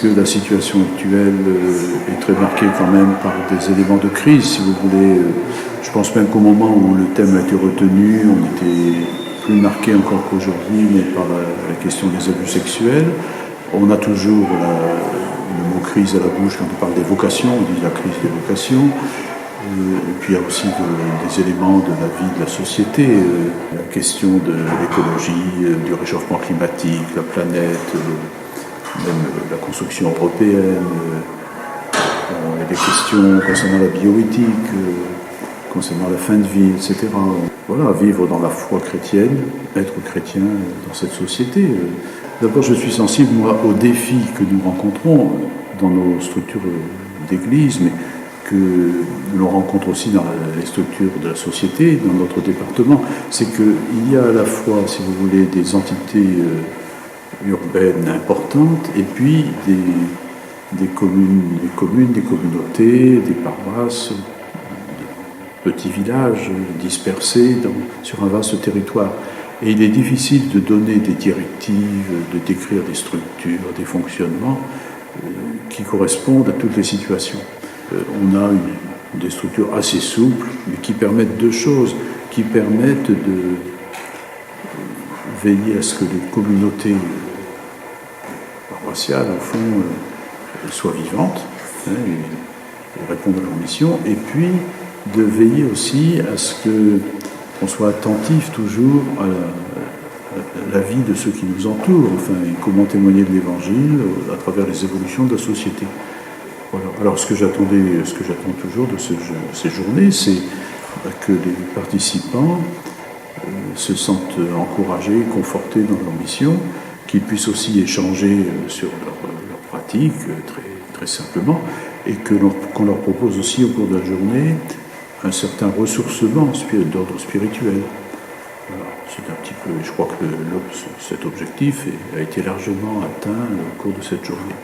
Que la situation actuelle est très marquée quand même par des éléments de crise, si vous voulez. Je pense même qu'au moment où le thème a été retenu, on était plus marqué encore qu'aujourd'hui, mais par la question des abus sexuels. On a toujours le mot crise à la bouche quand on parle des vocations, on dit la crise des vocations. Et puis il y a aussi des éléments de la vie de la société, la question de l'écologie, du réchauffement climatique, la planète, même la construction européenne, et des questions concernant la bioéthique, concernant la fin de vie, etc. Voilà, vivre dans la foi chrétienne, être chrétien dans cette société. D'abord, je suis sensible, moi, aux défis que nous rencontrons dans nos structures d'église, mais que l'on rencontre aussi dans les structures de la société, dans notre département. C'est qu'il y a à la fois, si vous voulez, des entités urbaines importantes, et puis des communes, des communautés, des paroisses, des petits villages dispersés sur un vaste territoire. Et il est difficile de donner des directives, de décrire des structures, des fonctionnements qui correspondent à toutes les situations. On a des structures assez souples, mais qui permettent deux choses, qui permettent de veiller à ce que les communautés paroissiales, au fond, soient vivantes, et répondent à leur mission, et puis de veiller aussi à ce qu'on soit attentif toujours à la vie de ceux qui nous entourent, enfin, et comment témoigner de l'Évangile à travers les évolutions de la société. Voilà. Alors ce que j'attends toujours de ces journées, c'est que les participants se sentent encouragés, confortés dans leur mission, qu'ils puissent aussi échanger sur leurs pratiques très simplement, et qu'on leur propose aussi au cours de la journée un certain ressourcement d'ordre spirituel. Voilà. C'est un petit peu, je crois que cet objectif a été largement atteint au cours de cette journée.